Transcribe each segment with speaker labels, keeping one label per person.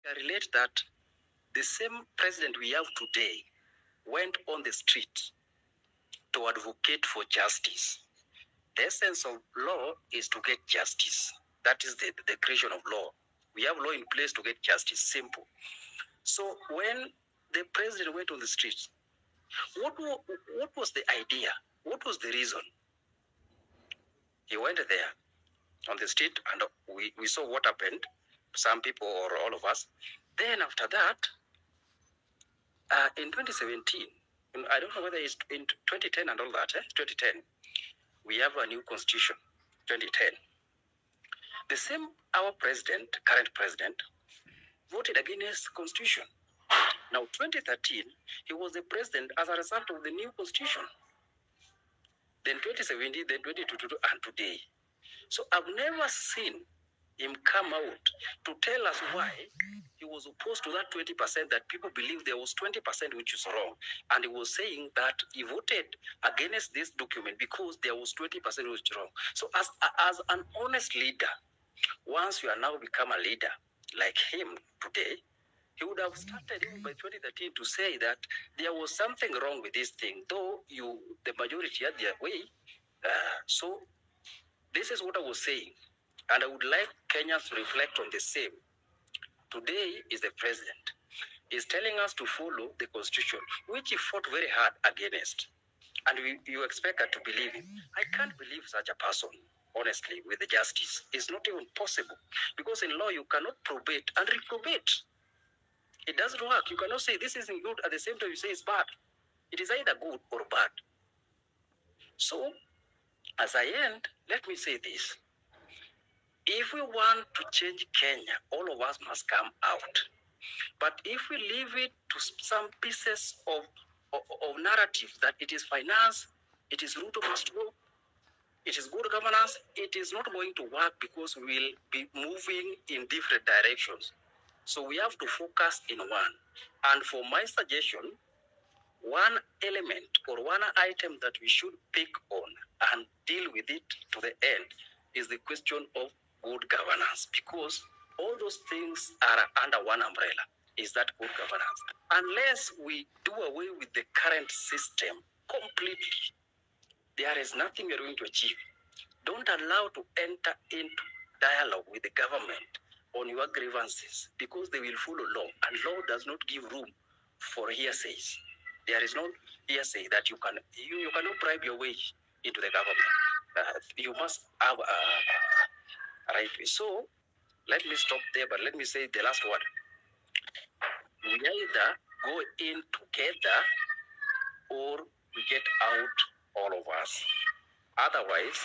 Speaker 1: I relate that the same president we have today went on the street to advocate for justice. The essence of law is to get justice. That is the creation of law. We have law in place to get justice, simple. So when the president went on the streets, what was the idea? What was the reason? He went there on the street and we saw what happened, some people or all of us. Then after that, in 2017, I don't know whether it's in 2010 and all that, 2010, we have a new constitution, 2010. The same, our president, current president, voted against constitution. Now, 2013, he was the president as a result of the new constitution. Then 2017, then 2022, and today. So I've never seen him come out to tell us why he was opposed to that 20% that people believe there was 20% which is wrong. And he was saying that he voted against this document because there was 20% which is wrong. So as an honest leader, once you are now become a leader like him today, he would have started even by 2013 to say that there was something wrong with this thing, though the majority had their way. So this is what I was saying. And I would like Kenyans to reflect on the same. Today is the president. He's telling us to follow the constitution, which he fought very hard against. And you expect us to believe him. I can't believe such a person, honestly, with the justice. It's not even possible. Because in law, you cannot probate and reprobate. It doesn't work. You cannot say this isn't good at the same time you say it's bad. It is either good or bad. So, as I end, let me say this. If we want to change Kenya, all of us must come out. But if we leave it to some pieces of narratives that it is finance, it is root of must go, it is good governance, it is not going to work because we will be moving in different directions. So we have to focus in one. And for my suggestion, one element or one item that we should pick on and deal with it to the end is the question of good governance, because all those things are under one umbrella. Is that good governance? Unless we do away with the current system completely, there is nothing we're going to achieve. Don't allow to enter into dialogue with the government on your grievances, because they will follow law, and law does not give room for hearsays. There is no hearsay that you cannot bribe your way into the government. You must have a right way. So let me stop there, but let me say the last word. We either go in together or we get out, all of us. Otherwise,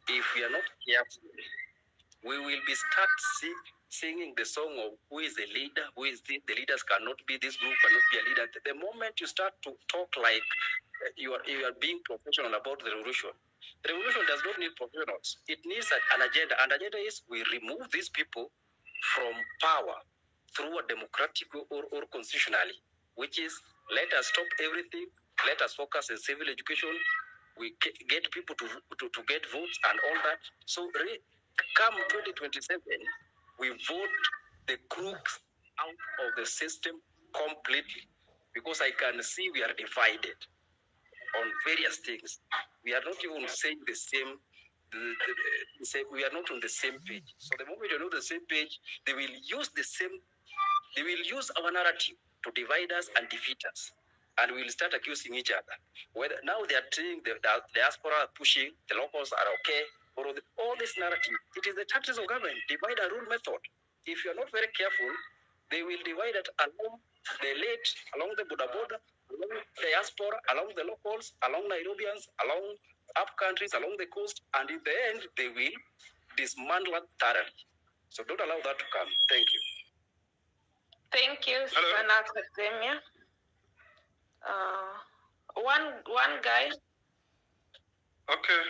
Speaker 1: if we are not careful, we will be singing the song of who is the leader, who is the leaders cannot be, this group cannot be a leader. The moment you start to talk like you are being professional about the revolution does not need professionals. It needs an agenda. And agenda is we remove these people from power through a democratic or constitutionally, which is let us stop everything, let us focus on civil education, we get people to get votes and all that. So come 2027, we vote the crooks out of the system completely, because I can see we are divided on various things. We are not even saying the same. We are not on the same page. So the moment you're not on the same page, they will use the same. They will use our narrative to divide us and defeat us, and we will start accusing each other. Whether now they are saying the diaspora are pushing, the locals are okay, or all this narrative. It is the tactics of government, divide and rule method. If you are not very careful, they will divide it along the late, along the border, along the diaspora, along the locals, along Nairobians, along up countries, along the coast, and in the end, they will dismantle it thoroughly. So don't allow that to come. Thank you.
Speaker 2: Thank you, Sana Akademia. One guy.
Speaker 3: Okay.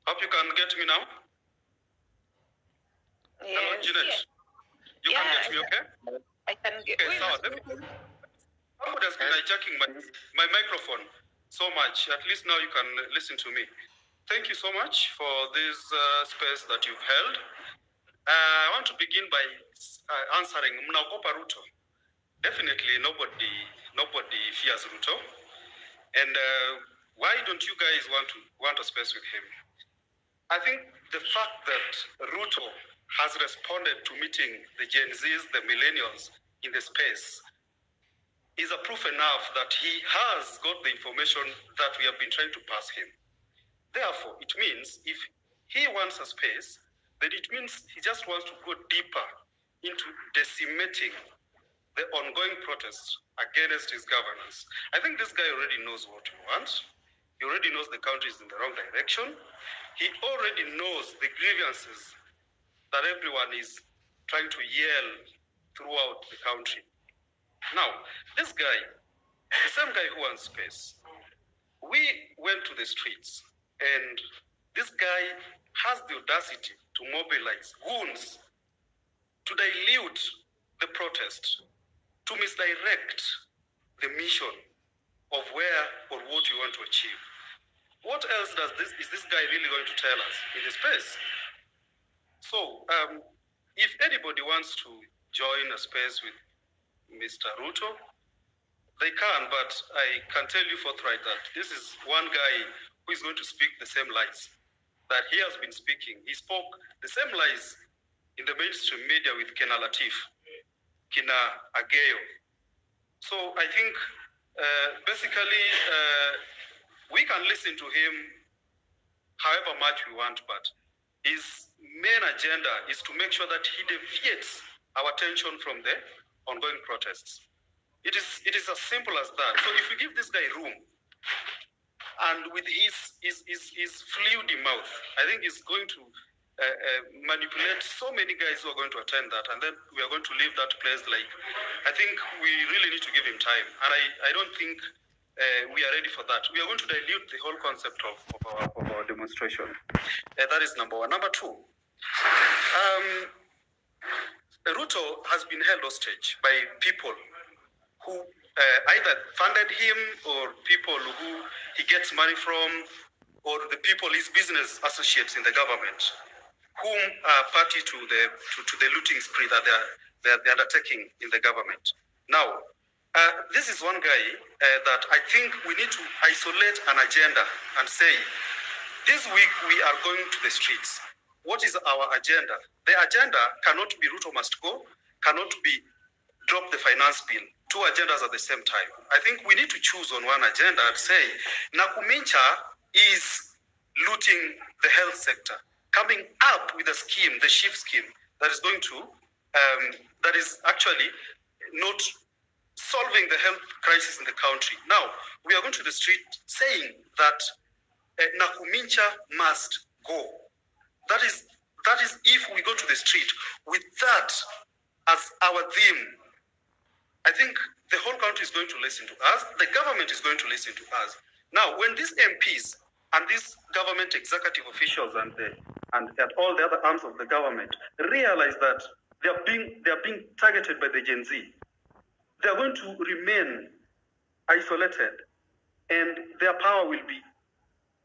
Speaker 3: Hope you can get me now.
Speaker 2: Yes.
Speaker 3: Hello, Jeanette.
Speaker 2: Yes.
Speaker 3: You can get me, okay?
Speaker 2: I can get.
Speaker 3: Okay, somebody has been hijacking my microphone so much. At least now you can listen to me. Thank you so much for this space that you've held. I want to begin by answering Mnaogopa Ruto. Definitely nobody fears Ruto. And why don't you guys want a space with him? I think the fact that Ruto has responded to meeting the Gen Zs, the millennials in the space is a proof enough that he has got the information that we have been trying to pass him. Therefore, it means if he wants a space, then it means he just wants to go deeper into decimating the ongoing protests against his governance. I think this guy already knows what he wants. He already knows the country is in the wrong direction. He already knows the grievances that everyone is trying to yell throughout the country. Now, this guy, the same guy who wants space, we went to the streets and this guy has the audacity to mobilize goons to dilute the protest, to misdirect the mission of where or what you want to achieve. What else is this guy really going to tell us in this space? So, if anybody wants to join a space with Mr. Ruto, they can, but I can tell you forthright that this is one guy who is going to speak the same lies that he has been speaking. He spoke the same lies in the mainstream media with Kena Latif, Kina Ageyo. So I think basically we can listen to him however much we want, but his main agenda is to make sure that he deviates our attention from the ongoing protests. It is as simple as that. So if we give this guy room, and with his fluid mouth, I think he's going to manipulate so many guys who are going to attend that, and then we are going to leave that place like, I think we really need to give him time, and I don't think we are ready for that. We are going to dilute the whole concept of our demonstration. That is number one. Number two, Ruto has been held hostage by people who either funded him or people who he gets money from, or the people, his business associates in the government, whom are party to the looting spree that they're undertaking in the government. Now, this is one guy that I think we need to isolate an agenda and say, this week we are going to the streets. What is our agenda? The agenda cannot be Ruto must go, cannot be drop the finance bill. Two agendas at the same time. I think we need to choose on one agenda and say, Nakumincha is looting the health sector, coming up with a scheme, the shift scheme, that is going to, that is actually not solving the health crisis in the country. Now, we are going to the street saying that Nakumincha must go. That is if we go to the street with that as our theme, I think the whole country is going to listen to us. The government is going to listen to us. Now, when these MPs and these government executive officials and all the other arms of the government realize that they are being targeted by the Gen Z, they are going to remain isolated, and their power will be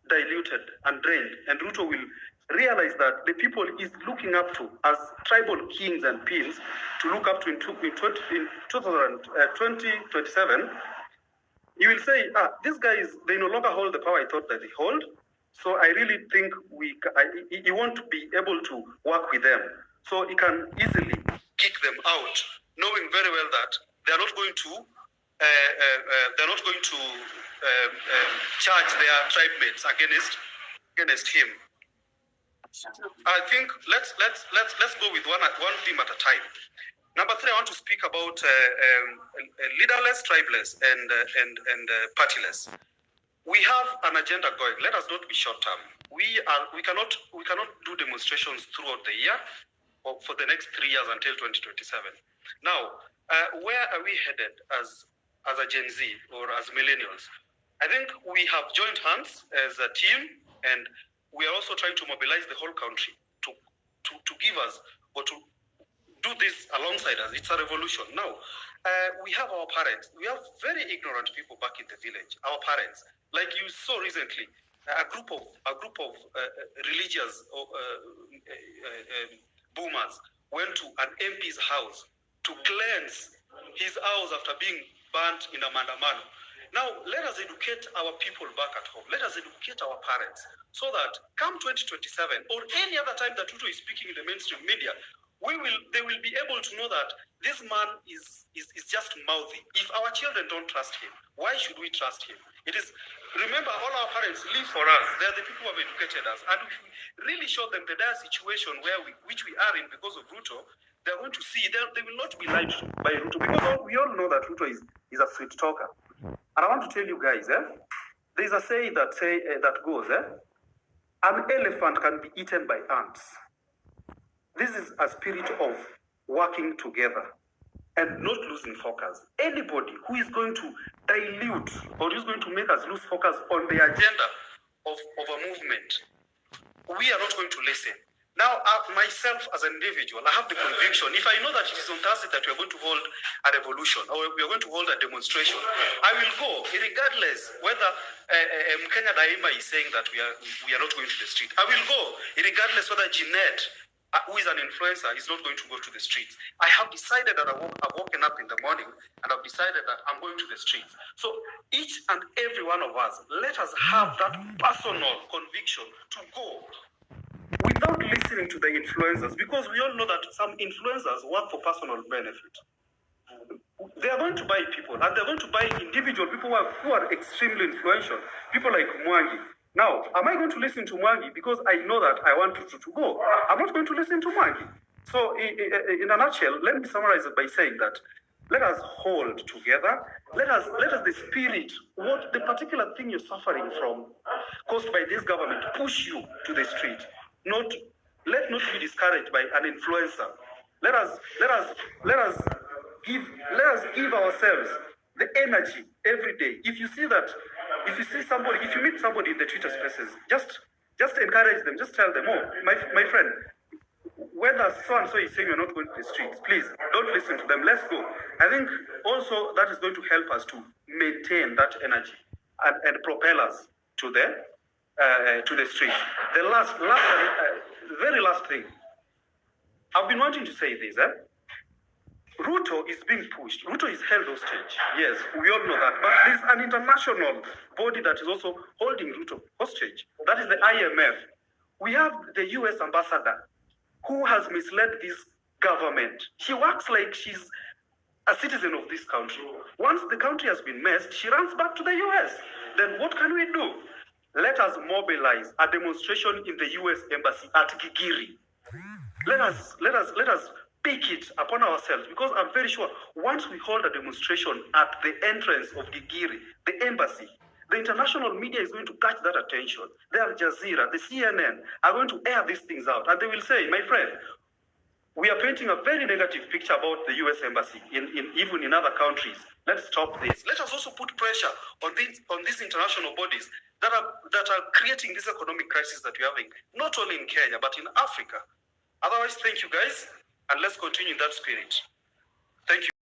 Speaker 3: diluted and drained. And Ruto will realize that the people is looking up to as tribal kings and pins to look up to in 2027, you will say, these guys, they no longer hold the power I thought that they hold. So I really think he won't be able to work with them. So he can easily kick them out, knowing very well that they are not going to charge their tribe mates against him. I think let's go with one theme at a time. Number three, I want to speak about leaderless, tribeless, and partyless. We have an agenda going. Let us not be short term. We cannot do demonstrations throughout the year or for the next 3 years until 2027. Now, where are we headed as a Gen Z or as millennials? I think we have joined hands as a team, and we are also trying to mobilize the whole country to give us or to do this alongside us. It's a revolution. Now, we have our parents. We have very ignorant people back in the village. Our parents, like you saw recently, a group of religious boomers went to an MP's house to cleanse his house after being burnt in a mandamano. Now, let us educate our people back at home. Let us educate our parents so that come 2027 or any other time that Ruto is speaking in the mainstream media, they will be able to know that this man is just mouthy. If our children don't trust him, why should we trust him? Remember, all our parents live for us. They are the people who have educated us. And if we really show them the dire situation which we are in because of Ruto, they're going to see, they will not be lied to by Ruto. Because we all know that Ruto is a sweet talker. And I want to tell you guys, there's a saying that goes, an elephant can be eaten by ants. This is a spirit of working together and not losing focus. Anybody who is going to dilute or is going to make us lose focus on the agenda of a movement, we are not going to listen. Now, myself as an individual, I have the conviction, if I know that it is on Thursday that we are going to hold a revolution or we are going to hold a demonstration, I will go, regardless whether Mkenya Daima is saying that we are not going to the street. I will go, regardless whether Jeanette, who is an influencer, is not going to go to the streets. I have decided that I've woken up in the morning and I've decided that I'm going to the streets. So each and every one of us, let us have that personal conviction to go without listening to the influencers, because we all know that some influencers work for personal benefit. They are going to buy people, and they're going to buy individual people who are extremely influential, people like Mwangi. Now, am I going to listen to Mwangi because I know that I want to go? I'm not going to listen to Mwangi. So, in a nutshell, let me summarize it by saying that let us hold together. Let us the spirit, what the particular thing you're suffering from, caused by this government, push you to the street. Let not be discouraged by an influencer. Let us give ourselves the energy every day. If you meet somebody in the Twitter spaces, just encourage them. Just tell them, oh, my friend, whether so and so is saying you're not going to the streets, please don't listen to them. Let's go. I think also that is going to help us to maintain that energy and propel us to the streets. The very last thing, I've been wanting to say this. Ruto is being pushed. Ruto is held hostage. Yes, we all know that. But there's an international body that is also holding Ruto hostage. That is the IMF. We have the US ambassador who has misled this government. She works like she's a citizen of this country. Once the country has been messed, she runs back to the US. Then what can we do? Let us mobilize a demonstration in the US embassy at Gigiri. Let us pick it upon ourselves, because I'm very sure once we hold a demonstration at the entrance of Gigiri, the embassy, the international media is going to catch that attention. The Al Jazeera, the CNN are going to air these things out, and they will say, my friend, we are painting a very negative picture about the US embassy, even in other countries. Let's stop this. Let us also put pressure on these international bodies that are creating this economic crisis that we're having, not only in Kenya, but in Africa. Otherwise, thank you guys, and let's continue in that spirit.